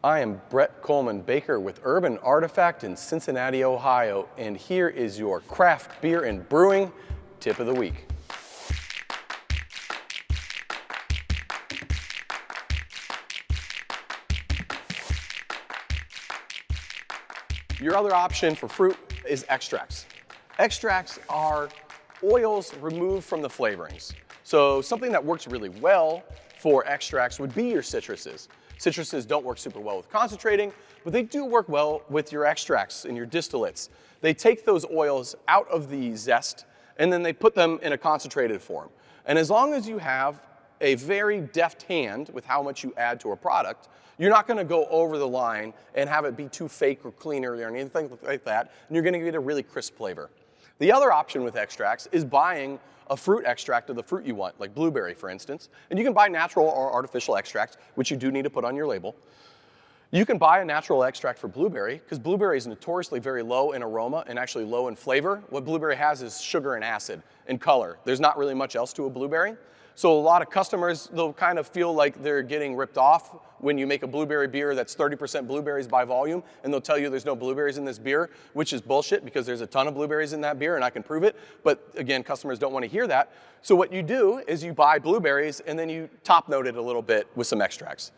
I am Bret Kollman, baker with Urban Artifact in Cincinnati, Ohio, and here is your craft beer and brewing tip of the week. Your other option for fruit is extracts. Extracts are oils removed from the flavorings. So something that works really well for extracts would be your citruses. Citruses don't work super well with concentrating, but they do work well with your extracts and your distillates. They take those oils out of the zest and then they put them in a concentrated form. And as long as you have a very deft hand with how much you add to a product, you're not going to go over the line and have it be too fake or cleaner or anything like that, and you're going to get a really crisp flavor. The other option with extracts is buying a fruit extract of the fruit you want, like blueberry, for instance. And you can buy natural or artificial extracts, which you do need to put on your label. You can buy a natural extract for blueberry, because blueberry is notoriously very low in aroma and actually low in flavor. What blueberry has is sugar and acid and color. There's not really much else to a blueberry. So a lot of customers, they'll kind of feel like they're getting ripped off when you make a blueberry beer that's 30% blueberries by volume, and they'll tell you there's no blueberries in this beer, which is bullshit because there's a ton of blueberries in that beer and I can prove it. But again, customers don't want to hear that. So what you do is you buy blueberries and then you top note it a little bit with some extracts.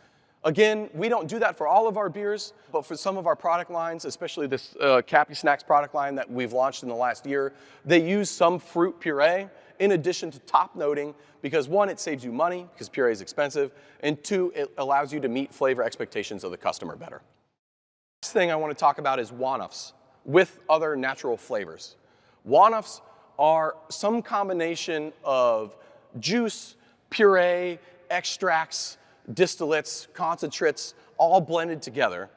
Again, we don't do that for all of our beers, but for some of our product lines, especially this Cappy Snacks product line that we've launched in the last year, they use some fruit puree in addition to top noting, because one, it saves you money because puree is expensive, and two, it allows you to meet flavor expectations of the customer better. Next thing I want to talk about is WONFs with other natural flavors. WONFs are some combination of juice, puree, extracts, distillates, concentrates, all blended together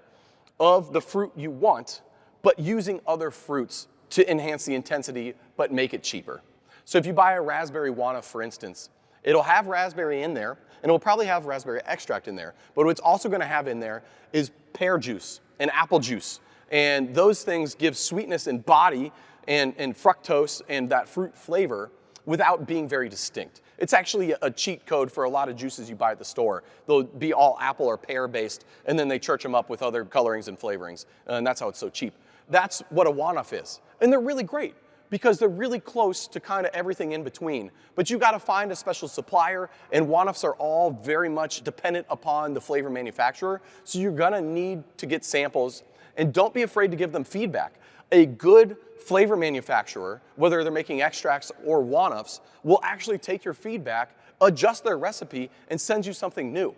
of the fruit you want, but using other fruits to enhance the intensity but make it cheaper. So if you buy a raspberry WONF, for instance, it'll have raspberry in there, and it'll probably have raspberry extract in there. But what it's also going to have in there is pear juice and apple juice. And those things give sweetness and body and fructose and that fruit flavor without being very distinct. It's actually a cheat code for a lot of juices you buy at the store. They'll be all apple or pear based, and then they church them up with other colorings and flavorings. And that's how it's so cheap. That's what a WONF is. And they're really great, because they're really close to kind of everything in between. But you got to find a special supplier, and WONFs are all very much dependent upon the flavor manufacturer, so you're gonna need to get samples, and don't be afraid to give them feedback. A good flavor manufacturer, whether they're making extracts or WONFs, will actually take your feedback, adjust their recipe, and send you something new.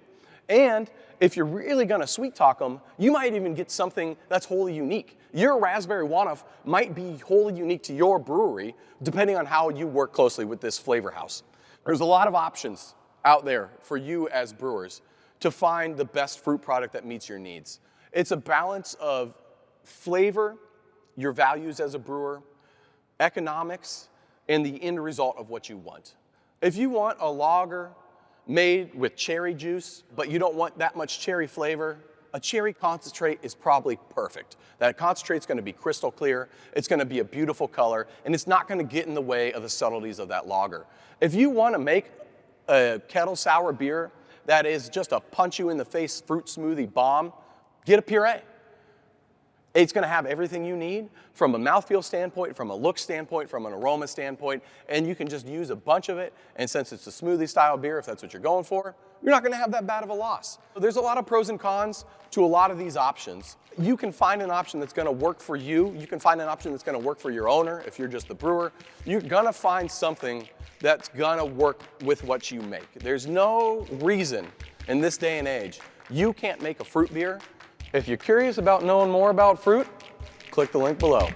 And if you're really gonna sweet talk them, you might even get something that's wholly unique. Your raspberry WONF might be wholly unique to your brewery, depending on how you work closely with this flavor house. There's a lot of options out there for you as brewers to find the best fruit product that meets your needs. It's a balance of flavor, your values as a brewer, economics, and the end result of what you want. If you want a lager made with cherry juice, but you don't want that much cherry flavor, a cherry concentrate is probably perfect. That concentrate's going to be crystal clear, it's going to be a beautiful color, and it's not going to get in the way of the subtleties of that lager. If you want to make a kettle sour beer that is just a punch-you-in-the-face fruit smoothie bomb, get a puree. It's going to have everything you need from a mouthfeel standpoint, from a look standpoint, from an aroma standpoint, and you can just use a bunch of it, and since it's a smoothie style beer, if that's what you're going for, you're not going to have that bad of a loss. There's a lot of pros and cons to a lot of these options. You can find an option that's going to work for you. You can find an option that's going to work for your owner if you're just the brewer. You're going to find something that's going to work with what you make. There's no reason in this day and age you can't make a fruit beer. If you're curious about knowing more about fruit, click the link below.